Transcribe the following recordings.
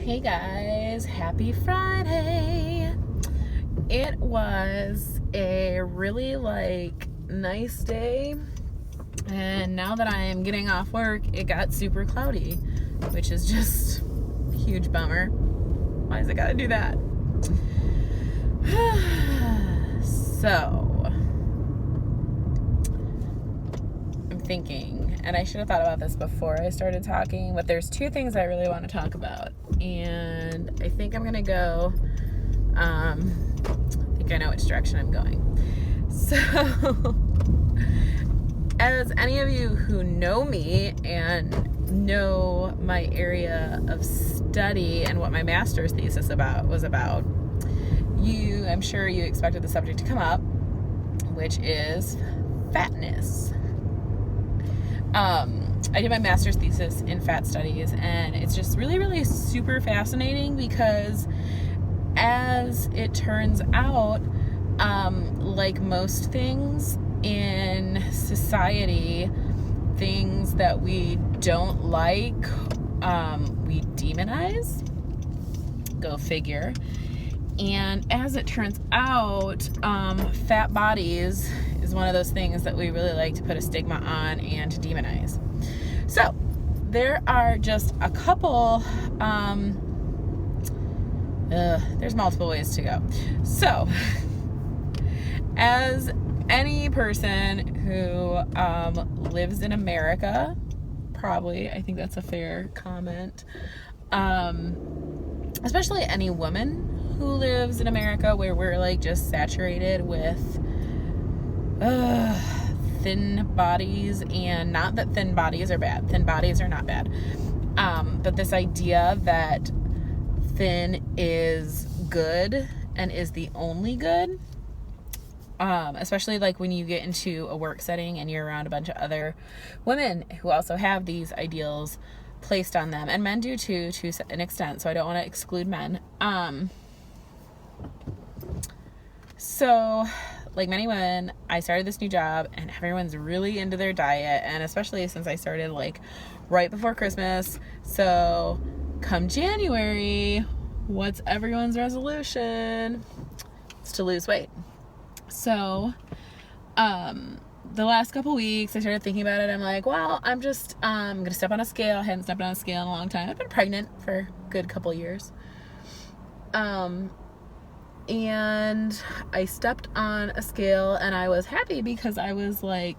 Hey guys, happy Friday. It was a really nice day, and now that I am getting off work, it got super cloudy, which is just a huge bummer. Why has it gotta do that? So, I'm thinking, and I should have thought about this before I started talking, but there's two things I really want to talk about, and I think I'm gonna go, I think I know which direction I'm going. So, as any of you who know me and know my area of study and what my master's thesis was about, I'm sure you expected the subject to come up, which is fatness. I did my master's thesis in fat studies, and it's just really, really super fascinating because, as it turns out, like most things in society, things that we don't like, we demonize. Go figure. And as it turns out, fat bodies is one of those things that we really like to put a stigma on and to demonize. So there are just a couple, there's multiple ways to go. So as any person who lives in America, probably, I think that's a fair comment, especially any woman who lives in America, where we're just saturated with thin bodies, and not that thin bodies are bad. Thin bodies are not bad. But this idea that thin is good and is the only good, especially when you get into a work setting and you're around a bunch of other women who also have these ideals placed on them, and men do too, to an extent, so I don't want to exclude men. So, like many women, I started this new job, and everyone's really into their diet, and especially since I started right before Christmas. So come January, what's everyone's resolution? It's to lose weight. So the last couple weeks I started thinking about it. I'm like, well, I'm gonna step on a scale. I hadn't stepped on a scale in a long time. I've been pregnant for a good couple years. And I stepped on a scale, and I was happy because I was lighter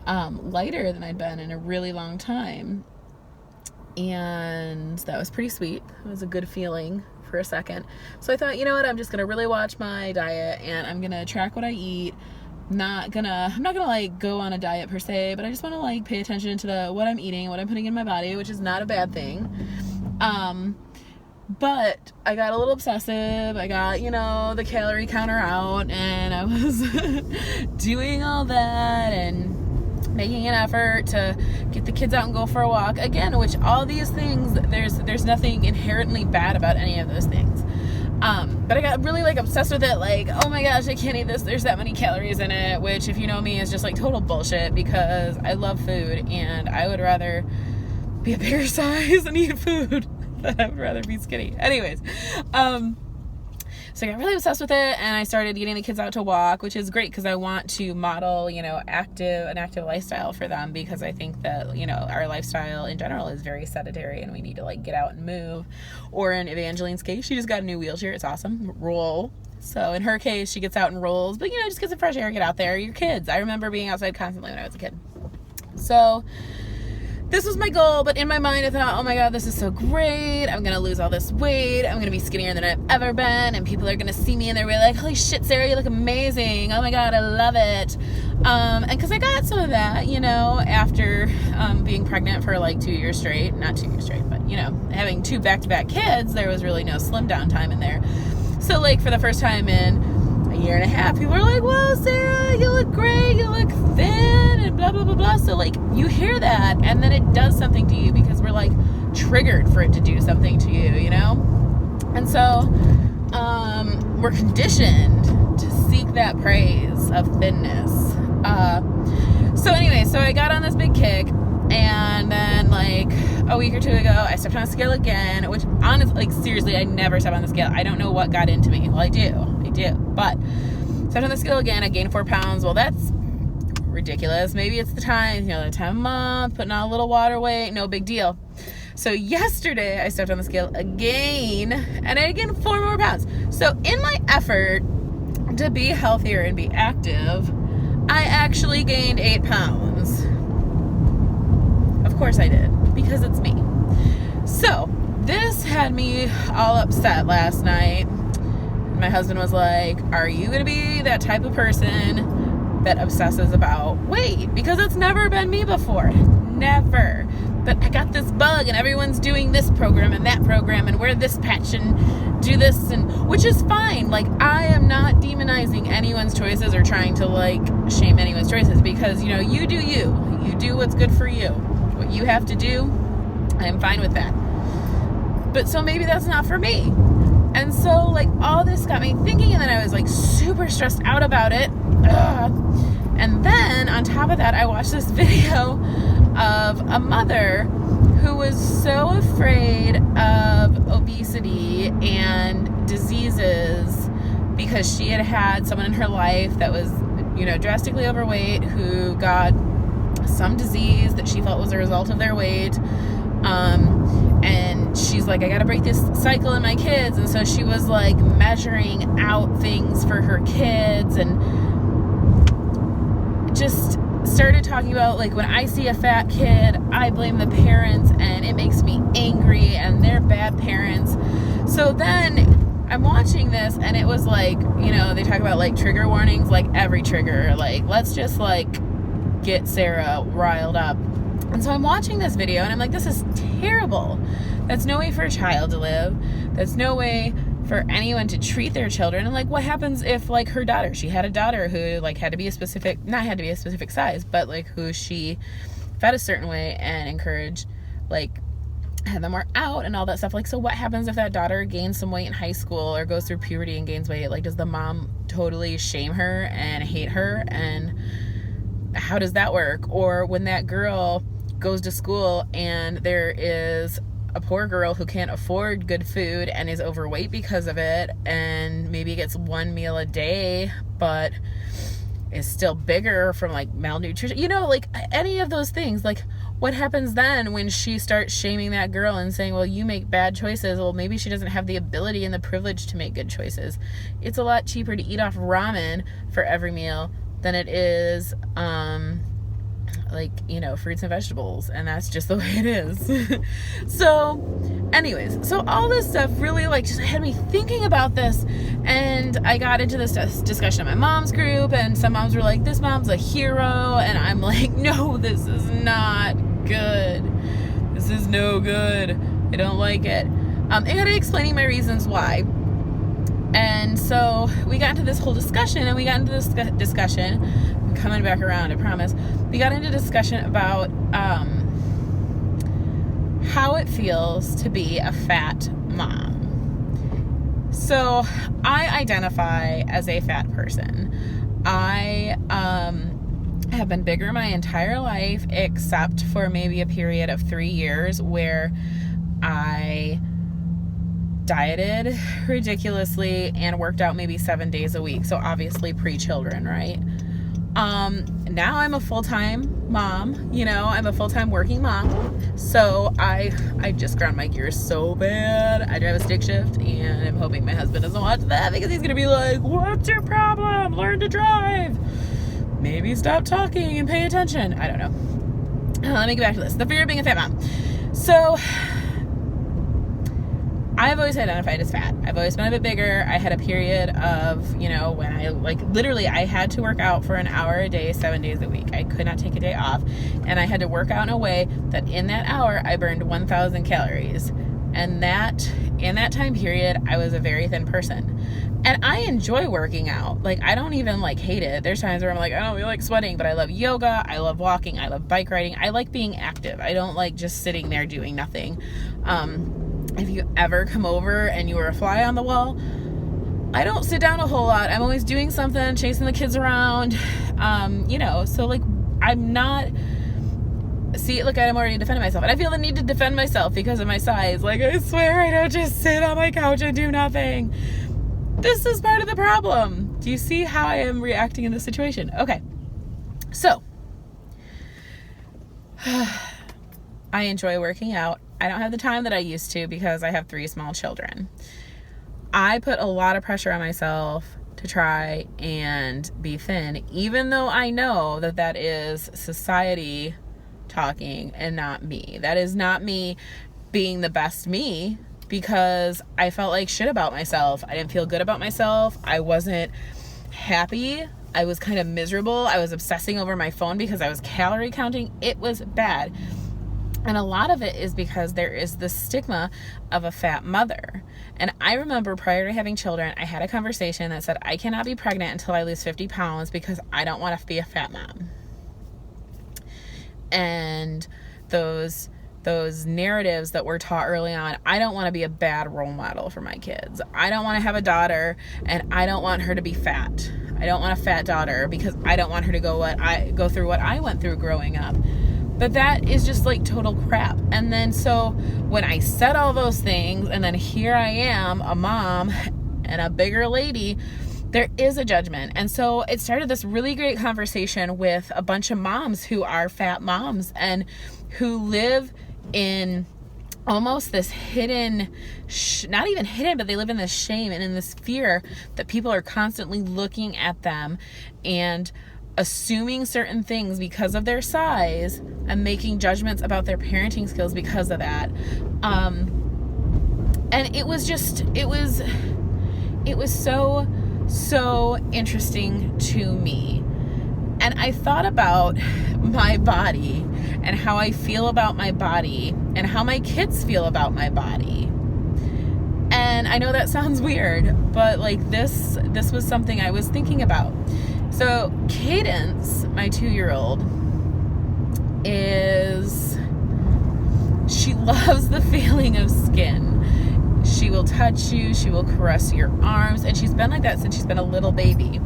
than I'd been in a really long time. And that was pretty sweet. It was a good feeling for a second. So I thought, you know what, I'm just going to really watch my diet, and I'm going to track what I eat. I'm not gonna go on a diet per se, but I just want to pay attention to what I'm eating, what I'm putting in my body, which is not a bad thing. But I got a little obsessive. I got, the calorie counter out, and I was doing all that and making an effort to get the kids out and go for a walk. Again, which all these things, there's nothing inherently bad about any of those things. But I got really obsessed with it. Oh my gosh, I can't eat this. There's that many calories in it, which, if you know me, is just total bullshit, because I love food, and I would rather be a bigger size and eat food. I'd rather be skinny. Anyways, so I got really obsessed with it, and I started getting the kids out to walk, which is great because I want to model, an active lifestyle for them, because I think that, our lifestyle in general is very sedentary, and we need to get out and move. Or in Evangeline's case, she just got a new wheelchair. It's awesome. Roll. So in her case, she gets out and rolls, but just get some fresh air, get out there. Your kids. I remember being outside constantly when I was a kid. So this was my goal, but in my mind I thought, oh my god, this is so great. I'm going to lose all this weight. I'm going to be skinnier than I've ever been, and people are going to see me and they're really holy shit, Sarah, you look amazing. Oh my god, I love it. And because I got some of that, after being pregnant for 2 years straight. Not 2 years straight, but, having 2 back-to-back kids, there was really no slim down time in there. So, for the first time in a year and a half, people are like, whoa, Sarah, you look great, you look thin, and blah, blah, blah, blah. So, you hear that, and then it does something to you, because we're, triggered for it to do something to you, And so, we're conditioned to seek that praise of thinness. So anyway, so I got on this big kick, and then a week or two ago, I stepped on the scale again, which honestly, like seriously, I never step on the scale. I don't know what got into me. Well, I do, but stepped on the scale again. I gained 4 pounds. Well, that's ridiculous. Maybe it's the time, the time of month, putting on a little water weight, no big deal. So yesterday I stepped on the scale again, and I gained 4 more pounds. So in my effort to be healthier and be active, I actually gained 8 pounds. Of course I did, because it's me. So this had me all upset last night. My husband was like, are you going to be that type of person that obsesses about weight? Because it's never been me before. Never. But I got this bug and everyone's doing this program and that program and wear this patch and do this, and which is fine. Like, I am not demonizing anyone's choices or trying to like shame anyone's choices, because you do you do what's good for you. What you have to do, I'm fine with that. But so maybe that's not for me. And so like all this got me thinking, and then I was like super stressed out about it. And then on top of that, I watched this video of a mother who was so afraid of obesity and diseases because she had someone in her life that was, drastically overweight, who got some disease that she felt was a result of their weight. And she's like, I gotta break this cycle in my kids. And so she was like measuring out things for her kids, and just started talking about, like, when I see a fat kid, I blame the parents and it makes me angry and they're bad parents. So then I'm watching this, and it was like, they talk about like trigger warnings, like every trigger, like let's just like get Sarah riled up. And so I'm watching this video and I'm like, this is terrible. That's no way for a child to live. That's no way for anyone to treat their children. And like, what happens if like her daughter, she had a daughter who like had to be a specific size, but like who she fed a certain way and encouraged, like had them work out and all that stuff. Like, so what happens if that daughter gains some weight in high school or goes through puberty and gains weight? Like, does the mom totally shame her and hate her? And how does that work? Or when that girl goes to school and there is a poor girl who can't afford good food and is overweight because of it, and maybe gets 1 meal a day but is still bigger from like malnutrition, like any of those things, like what happens then when she starts shaming that girl and saying, well, you make bad choices? Well, maybe she doesn't have the ability and the privilege to make good choices. It's a lot cheaper to eat off ramen for every meal than it is fruits and vegetables, and that's just the way it is. So anyways, so all this stuff really like just had me thinking about this, and I got into this discussion in my mom's group, and some moms were like, this mom's a hero, and I'm like, no, this is not good. This is no good. I don't like it. And explaining my reasons why. And so we got into this whole discussion, and we got into this discussion, I'm coming back around, I promise. We got into discussion about how it feels to be a fat mom. So I identify as a fat person. I have been bigger my entire life, except for maybe a period of 3 years where I dieted ridiculously and worked out maybe 7 days a week. So obviously pre-children, right? Now I'm a full-time mom, I'm a full-time working mom. So I just ground my gears so bad. I drive a stick shift, and I'm hoping my husband doesn't watch that, because he's gonna be like, what's your problem? Learn to drive. Maybe stop talking and pay attention. I don't know. Let me get back to this. The fear of being a fat mom. So I've always identified as fat. I've always been a bit bigger. I had a period of, when I literally I had to work out for an hour a day, 7 days a week. I could not take a day off. And I had to work out in a way that in that hour, I burned 1,000 calories. And that, in that time period, I was a very thin person. And I enjoy working out. Like, I don't even hate it. There's times where I'm like, I don't really like sweating, but I love yoga. I love walking. I love bike riding. I like being active. I don't like just sitting there doing nothing. If you ever come over and you were a fly on the wall, I don't sit down a whole lot. I'm always doing something, chasing the kids around, so I'm not see, look, I'm already defending myself. And I feel the need to defend myself because of my size. Like, I swear I don't just sit on my couch and do nothing. This is part of the problem. Do you see how I am reacting in this situation? Okay. So, I enjoy working out. I don't have the time that I used to because I have 3 small children. I put a lot of pressure on myself to try and be thin, even though I know that that is society talking and not me. That is not me being the best me, because I felt like shit about myself. I didn't feel good about myself. I wasn't happy. I was kind of miserable. I was obsessing over my phone because I was calorie counting. It was bad. And a lot of it is because there is the stigma of a fat mother. And I remember prior to having children, I had a conversation that said, I cannot be pregnant until I lose 50 pounds because I don't want to be a fat mom. And those narratives that were taught early on, I don't want to be a bad role model for my kids. I don't want to have a daughter and I don't want her to be fat. I don't want a fat daughter because I don't want her to go through what I went through growing up. But that is just like total crap. And then so when I said all those things, and then here I am, a mom and a bigger lady, there is a judgment. And so it started this really great conversation with a bunch of moms who are fat moms and who live in almost this hidden, not even hidden, but they live in this shame and in this fear that people are constantly looking at them and assuming certain things because of their size and making judgments about their parenting skills because of that. And it was so interesting to me. And I thought about my body and how I feel about my body and how my kids feel about my body. And I know that sounds weird, but like this was something I was thinking about. So Cadence, my 2-year-old, she loves the feeling of skin. She will touch you, she will caress your arms, and she's been like that since she's been a little baby.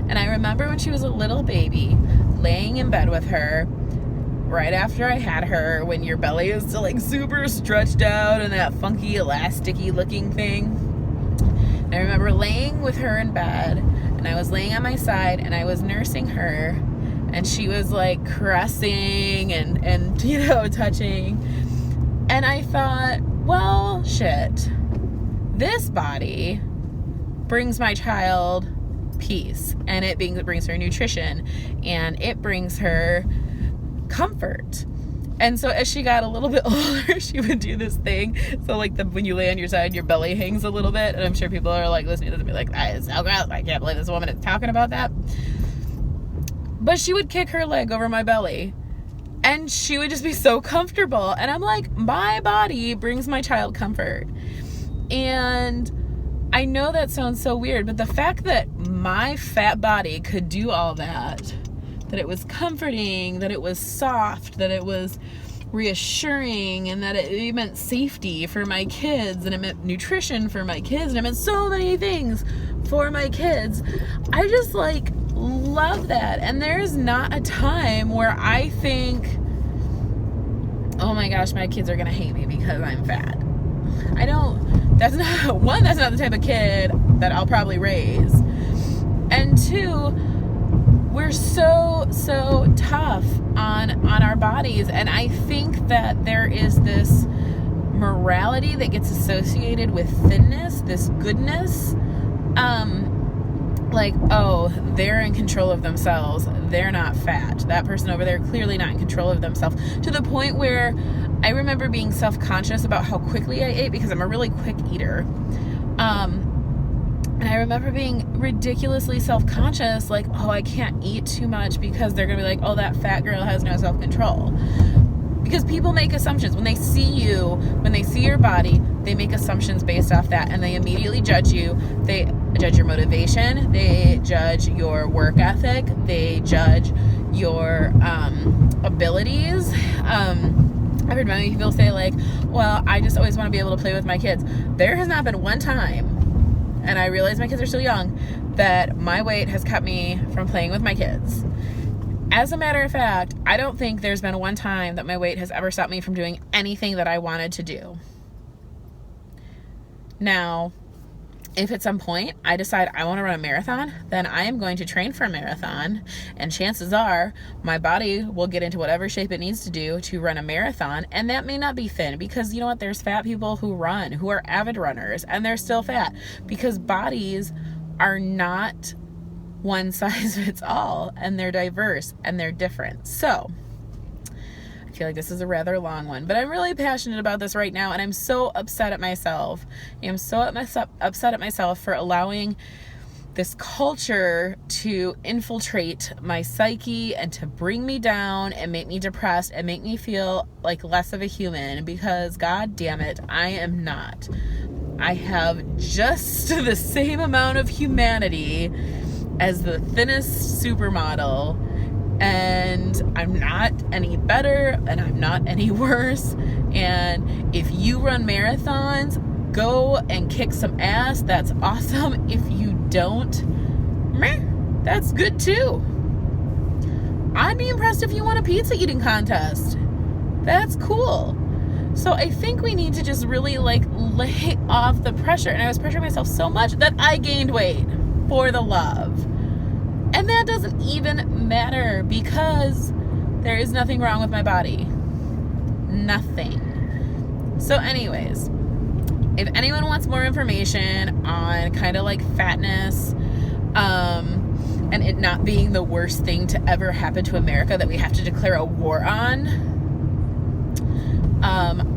And I remember when she was a little baby, laying in bed with her, right after I had her, when your belly is still like super stretched out and that funky elasticy looking thing. And I remember laying with her in bed, and I was laying on my side and I was nursing her, and she was like caressing and touching. And I thought, well, shit, this body brings my child peace, and it brings her nutrition, and it brings her comfort. And so as she got a little bit older, she would do this thing. So like when you lay on your side, your belly hangs a little bit. And I'm sure people are like listening to this and be like, that is so gross. I can't believe this woman is talking about that. But she would kick her leg over my belly and she would just be so comfortable. And I'm like, my body brings my child comfort. And I know that sounds so weird, but the fact that my fat body could do all that it was comforting, that it was soft, that it was reassuring, and that it meant safety for my kids, and it meant nutrition for my kids, and it meant so many things for my kids. I just like love that. And there's not a time where I think, oh my gosh, my kids are gonna hate me because I'm fat. That's not the type of kid that I'll probably raise. And 2, we're so tough on our bodies. And I think that there is this morality that gets associated with thinness, this goodness. Like, oh, they're in control of themselves. They're not fat. That person over there clearly not in control of themselves. To the point where I remember being self-conscious about how quickly I ate, because I'm a really quick eater. And I remember being ridiculously self-conscious, like, oh, I can't eat too much because they're going to be like, oh, that fat girl has no self-control. Because people make assumptions. When they see you, when they see your body, they make assumptions based off that, and they immediately judge you. They judge your motivation. They judge your work ethic. They judge your abilities. I've heard many people say, like, well, I just always want to be able to play with my kids. There has not been one time, and I realize my kids are still young, that my weight has kept me from playing with my kids. As a matter of fact, I don't think there's been one time that my weight has ever stopped me from doing anything that I wanted to do. Now, if at some point I decide I want to run a marathon, then I am going to train for a marathon, and chances are my body will get into whatever shape it needs to do to run a marathon. And that may not be thin, because you know what, there's fat people who run, who are avid runners, and they're still fat, because bodies are not one size fits all, and they're diverse and they're different. So I feel like this is a rather long one, but I'm really passionate about this right now, and I'm so upset at myself. I'm so upset at myself for allowing this culture to infiltrate my psyche and to bring me down and make me depressed and make me feel like less of a human, because god damn it, I am not. I have just the same amount of humanity as the thinnest supermodel, and I'm not any better and I'm not any worse. And if you run marathons, go and kick some ass. That's awesome. If you don't, meh, that's good too. I'd be impressed if you won a pizza eating contest. That's cool. So I think we need to just really like lay off the pressure. And I was pressuring myself so much that I gained weight for the love. And that doesn't even matter, because there is nothing wrong with my body. Nothing. So anyways, if anyone wants more information on kind of like fatness, and it not being the worst thing to ever happen to America that we have to declare a war on,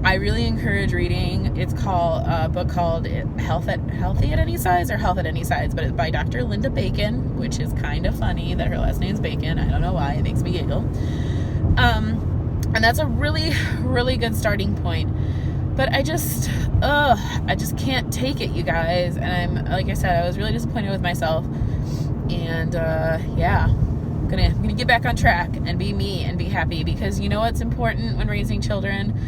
I really encourage reading. It's called a book called Healthy at Any Size, or Health at Any Size, but it's by Dr. Linda Bacon, which is kind of funny that her last name's Bacon. I don't know why, it makes me giggle. And that's a really, really good starting point. But I just can't take it, you guys. And I'm, like I said, I was really disappointed with myself. And yeah, I'm gonna get back on track and be me and be happy, because you know what's important when raising children?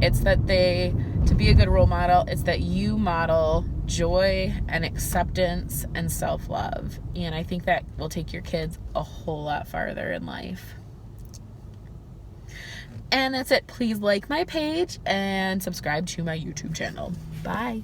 It's that to be a good role model, it's that you model joy and acceptance and self-love. And I think that will take your kids a whole lot farther in life. And that's it. Please like my page and subscribe to my YouTube channel. Bye.